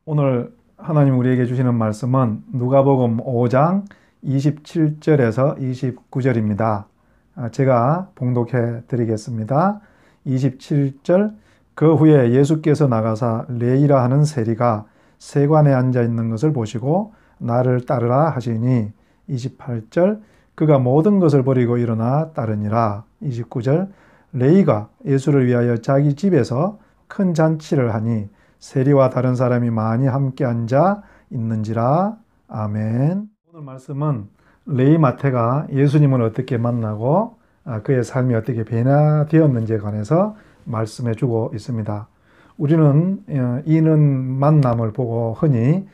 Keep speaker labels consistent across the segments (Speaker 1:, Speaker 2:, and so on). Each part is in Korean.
Speaker 1: 오늘 하나님 우리에게 주시는 말씀은 누가복음 5장 27절에서 29절입니다. 제가 봉독해 드리겠습니다. 27절. 그 후에 예수께서 나가사 레이라 하는 세리가 세관에 앉아 있는 것을 보시고 나를 따르라 하시니 28절. 그가 모든 것을 버리고 일어나 따르니라. 29절. 레이가 예수를 위하여 자기 집에서 큰 잔치를 하니 세리와 다른 사람이 많이 함께 앉아 있는지라. 아멘. 오늘 말씀은 레위 마태가 예수님을 어떻게 만나고 그의 삶이 어떻게 변화되었는지에 관해서 말씀해 주고 있습니다. 우리는 이는 만남을 보고 흔히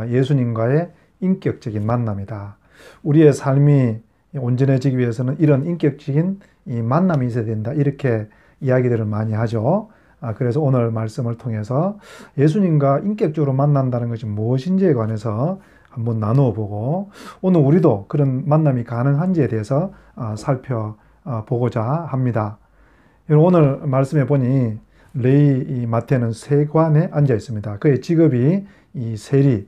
Speaker 1: 예수님과의 인격적인 만남이다. 우리의 삶이 온전해지기 위해서는 이런 인격적인 이 만남이 있어야 된다. 이렇게 이야기들을 많이 하죠. 그래서 오늘 말씀을 통해서 예수님과 인격적으로 만난다는 것이 무엇인지에 관해서 한번 나누어 보고 오늘 우리도 그런 만남이 가능한지에 대해서 살펴보고자 합니다. 오늘 말씀해 보니 레위 마태는 세관에 앉아 있습니다. 그의 직업이 이 세리,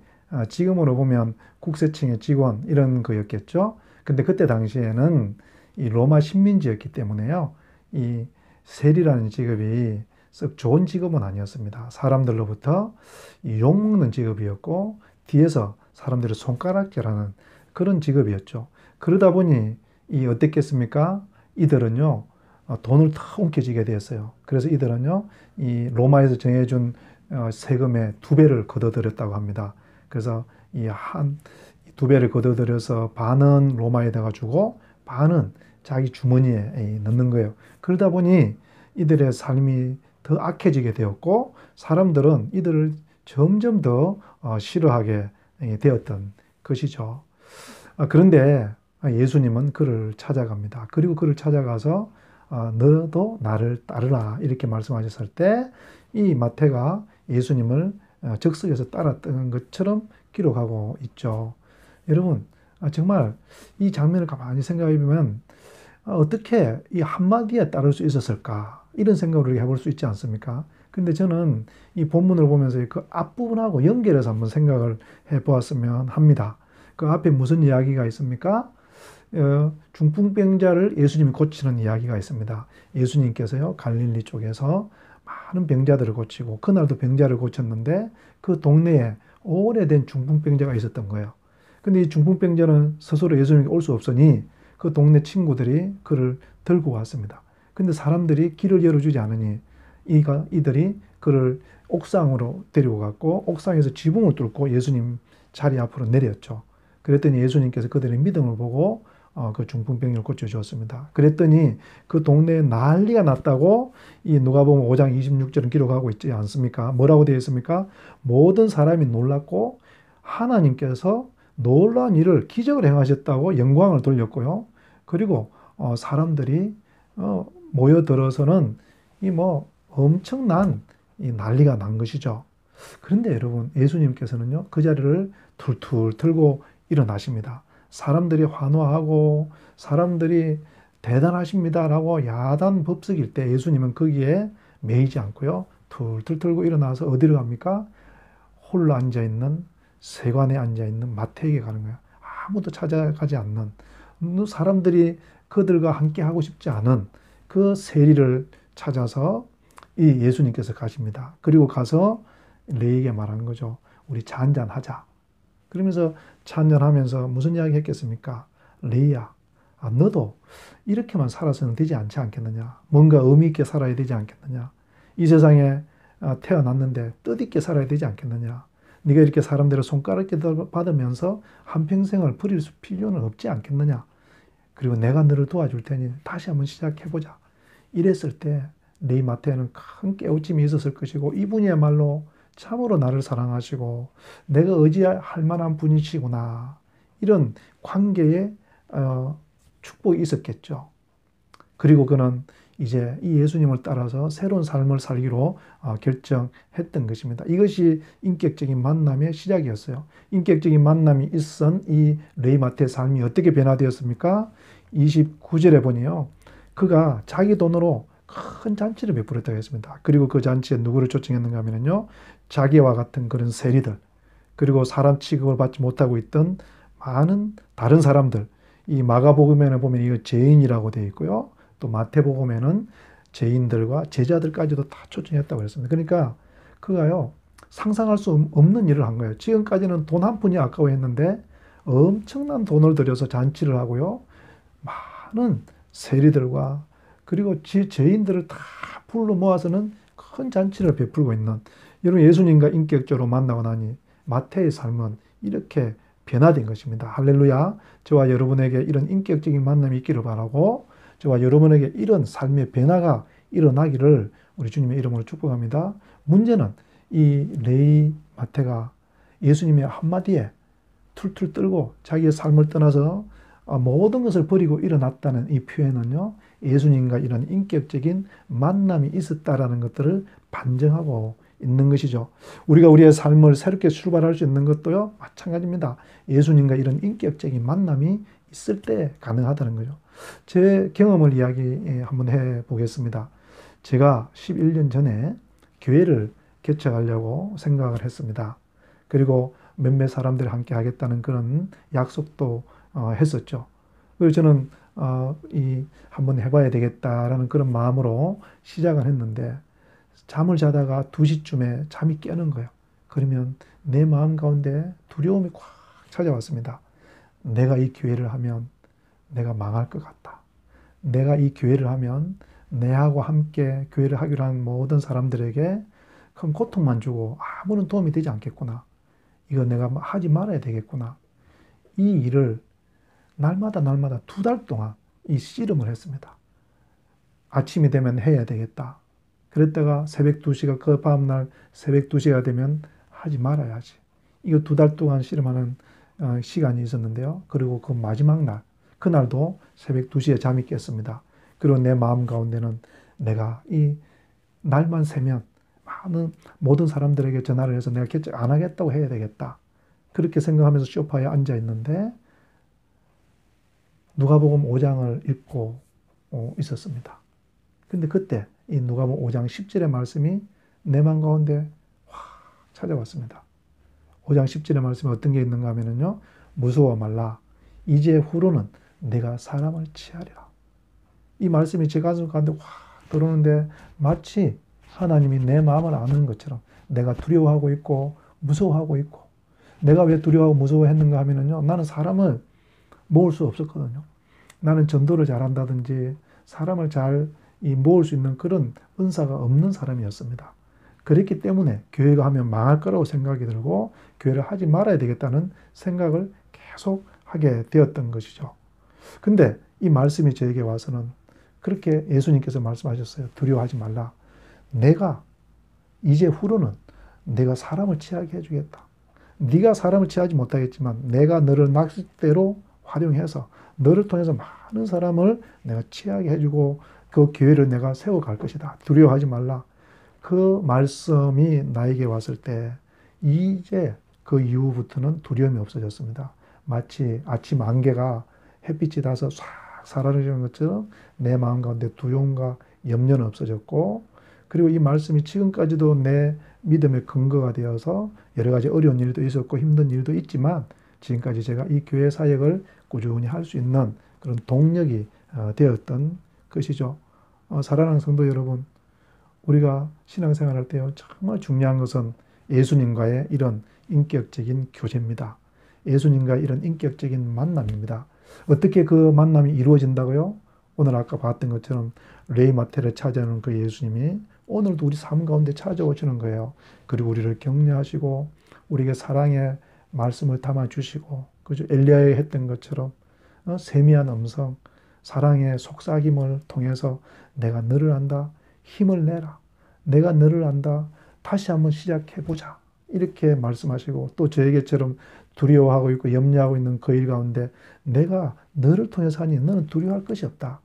Speaker 1: 지금으로 보면 국세청의 직원 이런 거였겠죠. 근데 그때 당시에는 이 로마 식민지였기 때문에요. 이 세리라는 직업이 썩 좋은 직업은 아니었습니다. 사람들로부터 욕먹는 직업이었고 뒤에서 사람들을 손가락질하는 그런 직업이었죠. 그러다 보니 어땠겠습니까? 이들은요 돈을 다 옮겨지게 되었어요. 그래서 이들은요 이 로마에서 정해준 세금의 2배를 걷어들였다고 합니다. 그래서 이 2배를 걷어들여서 반은 로마에다가 주고 반은 자기 주머니에 넣는 거예요. 그러다 보니 이들의 삶이 더 악해지게 되었고 사람들은 이들을 점점 더 싫어하게 되었던 것이죠. 그런데 예수님은 그를 찾아갑니다. 그리고 그를 찾아가서 너도 나를 따르라 이렇게 말씀하셨을 때 이 마태가 예수님을 즉석에서 따랐던 것처럼 기록하고 있죠. 여러분 정말 이 장면을 가만히 생각해 보면 어떻게 이 한마디에 따를 수 있었을까? 이런 생각을 해볼 수 있지 않습니까? 근데 저는 이 본문을 보면서 그 앞부분하고 연결해서 한번 생각을 해 보았으면 합니다. 그 앞에 무슨 이야기가 있습니까? 중풍병자를 예수님이 고치는 이야기가 있습니다. 예수님께서요, 갈릴리 쪽에서 많은 병자들을 고치고, 그날도 병자를 고쳤는데, 그 동네에 오래된 중풍병자가 있었던 거예요. 근데 이 중풍병자는 스스로 예수님께 올 수 없으니, 그 동네 친구들이 그를 들고 왔습니다. 근데 사람들이 길을 열어주지 않으니 이들이 그를 옥상으로 데리고 갔고 옥상에서 지붕을 뚫고 예수님 자리 앞으로 내렸죠. 그랬더니 예수님께서 그들의 믿음을 보고 그 중풍병을 고쳐주었습니다. 그랬더니 그 동네에 난리가 났다고 이 누가복음 5장 26절은 기록하고 있지 않습니까? 뭐라고 되어 있습니까? 모든 사람이 놀랐고 하나님께서 놀라운 일을 기적을 행하셨다고 영광을 돌렸고요. 그리고 사람들이 모여들어서는 엄청난 이 난리가 난 것이죠. 그런데 여러분 예수님께서는요 그 자리를 툴툴 틀고 일어나십니다. 사람들이 환호하고 사람들이 대단하십니다라고 야단 법석일 때 예수님은 거기에 매이지 않고요 툴툴 틀고 일어나서 어디로 갑니까? 홀로 앉아있는 세관에 앉아있는 마태에게 가는 거예요. 아무도 찾아가지 않는 사람들이 그들과 함께 하고 싶지 않은 그 세리를 찾아서 이 예수님께서 가십니다. 그리고 가서 레이에게 말하는 거죠. 우리 차 한잔 하자. 그러면서 차 한잔 하면서 무슨 이야기 했겠습니까? 레이야, 너도 이렇게만 살아서는 되지 않지 않겠느냐? 뭔가 의미 있게 살아야 되지 않겠느냐? 이 세상에 태어났는데 뜻있게 살아야 되지 않겠느냐? 네가 이렇게 사람들의 손가락질 받으면서 한평생을 버릴 필요는 없지 않겠느냐? 그리고 내가 너를 도와줄 테니 다시 한번 시작해보자. 이랬을 때 레위 마태는 큰 깨우침이 있었을 것이고 이분이야말로 참으로 나를 사랑하시고 내가 의지할 만한 분이시구나. 이런 관계에 축복이 있었겠죠. 그리고 그는 이제 이 예수님을 따라서 새로운 삶을 살기로 결정했던 것입니다. 이것이 인격적인 만남의 시작이었어요. 인격적인 만남이 있은 이 레위 마태의 삶이 어떻게 변화되었습니까? 29절에 보니요. 그가 자기 돈으로 큰 잔치를 베풀었다고 했습니다. 그리고 그 잔치에 누구를 초청했는가 하면요, 자기와 같은 그런 세리들, 그리고 사람 취급을 받지 못하고 있던 많은 다른 사람들, 이 마가복음에는 보면 이거 죄인이라고 되어 있고요. 또 마태복음에는 죄인들과 제자들까지도 다 초청했다고 했습니다. 그러니까 그가요, 상상할 수 없는 일을 한 거예요. 지금까지는 돈 한 푼이 아까워했는데 엄청난 돈을 들여서 잔치를 하고요. 많은 세리들과 그리고 죄인들을 다 불러 모아서는 큰 잔치를 베풀고 있는, 여러분, 예수님과 인격적으로 만나고 나니 마태의 삶은 이렇게 변화된 것입니다. 할렐루야. 저와 여러분에게 이런 인격적인 만남이 있기를 바라고, 저와 여러분에게 이런 삶의 변화가 일어나기를 우리 주님의 이름으로 축복합니다. 문제는 이 레위 마태가 예수님의 한마디에 툴툴 떨고 자기의 삶을 떠나서 모든 것을 버리고 일어났다는 이 표현은요, 예수님과 이런 인격적인 만남이 있었다라는 것들을 반증하고 있는 것이죠. 우리가 우리의 삶을 새롭게 출발할 수 있는 것도요, 마찬가지입니다. 예수님과 이런 인격적인 만남이 있을 때 가능하다는 거죠. 제 경험을 이야기 한번 해 보겠습니다. 제가 11년 전에 교회를 개척하려고 생각을 했습니다. 그리고 몇몇 사람들이 함께 하겠다는 그런 약속도 했었죠. 그래서 저는 한번 해봐야 되겠다라는 그런 마음으로 시작을 했는데, 잠을 자다가 2시쯤에 잠이 깨는 거예요. 그러면 내 마음 가운데 두려움이 꽉 찾아왔습니다. 내가 이 교회를 하면 내가 망할 것 같다. 내가 이 교회를 하면 내하고 함께 교회를 하기로 한 모든 사람들에게 큰 고통만 주고 아무런 도움이 되지 않겠구나. 이거 내가 하지 말아야 되겠구나. 이 일을 날마다 2달 동안 이 씨름을 했습니다. 아침이 되면 해야 되겠다. 그랬다가 새벽 2시가, 그 다음날 새벽 2시가 되면 하지 말아야지. 이거 2달 동안 씨름하는 시간이 있었는데요. 그리고 그 마지막 날, 그날도 새벽 2시에 잠이 깼습니다. 그리고 내 마음 가운데는 내가 이 날만 새면 모든 사람들에게 전화를 해서 내가 개척 안 하겠다고 해야 되겠다. 그렇게 생각하면서 소파에 앉아 있는데 누가복음 5장을 읽고 있었습니다. 근데 그때 이 누가복음 5장 10절의 말씀이 내 마음 가운데 확 찾아왔습니다. 5장 10절의 말씀에 어떤 게 있는가 하면요, 무서워 말라. 이제 후로는 내가 사람을 취하리라. 이 말씀이 제 가슴 가운데 확 들어오는데 마치 하나님이 내 마음을 아는 것처럼 내가 두려워하고 있고 무서워하고 있고, 내가 왜 두려워하고 무서워했는가 하면요, 나는 사람을 모을 수 없었거든요. 나는 전도를 잘한다든지 사람을 잘 모을 수 있는 그런 은사가 없는 사람이었습니다. 그렇기 때문에 교회가 하면 망할 거라고 생각이 들고 교회를 하지 말아야 되겠다는 생각을 계속 하게 되었던 것이죠. 근데 이 말씀이 저에게 와서는 그렇게 예수님께서 말씀하셨어요. 두려워하지 말라. 내가 이제 후로는 내가 사람을 취하게 해주겠다. 네가 사람을 취하지 못하겠지만 내가 너를 낚싯대로 활용해서 너를 통해서 많은 사람을 내가 취하게 해주고 그 교회를 내가 세워갈 것이다. 두려워하지 말라. 그 말씀이 나에게 왔을 때 이제 그 이후부터는 두려움이 없어졌습니다. 마치 아침 안개가 햇빛이 닿아서 싹 사라지는 것처럼 내 마음 가운데 두려움과 염려는 없어졌고, 그리고 이 말씀이 지금까지도 내 믿음의 근거가 되어서 여러 가지 어려운 일도 있었고 힘든 일도 있지만 지금까지 제가 이 교회 사역을 꾸준히 할 수 있는 그런 동력이 되었던 것이죠. 사랑하는 성도 여러분, 우리가 신앙생활할 때 정말 중요한 것은 예수님과의 이런 인격적인 교제입니다. 예수님과 이런 인격적인 만남입니다. 어떻게 그 만남이 이루어진다고요? 오늘 아까 봤던 것처럼 레위 마태를 찾아오는 그 예수님이 오늘도 우리 삶 가운데 찾아오시는 거예요. 그리고 우리를 격려하시고 우리에게 사랑의 말씀을 담아주시고, 그죠? 엘리야에 했던 것처럼 세미한 음성, 사랑의 속삭임을 통해서 내가 너를 안다. 힘을 내라. 내가 너를 안다. 다시 한번 시작해보자. 이렇게 말씀하시고, 또 저에게처럼 두려워하고 있고 염려하고 있는 그 일 가운데 내가 너를 통해서 하니 너는 두려워할 것이 없다.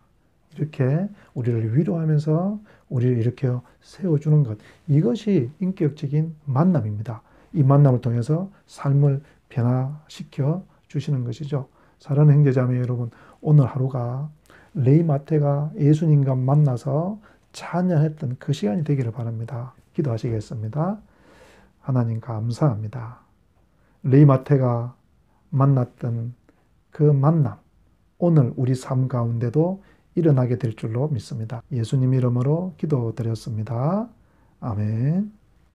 Speaker 1: 이렇게 우리를 위로하면서 우리를 이렇게 세워주는 것. 이것이 인격적인 만남입니다. 이 만남을 통해서 삶을 변화시켜 주시는 것이죠. 사랑하는 형제자매 여러분, 오늘 하루가 레위 마태가 예수님과 만나서 찬양했던 그 시간이 되기를 바랍니다. 기도하시겠습니다. 하나님 감사합니다. 레이마태가 만났던 그 만남, 오늘 우리 삶 가운데도 일어나게 될 줄로 믿습니다. 예수님 이름으로 기도드렸습니다. 아멘.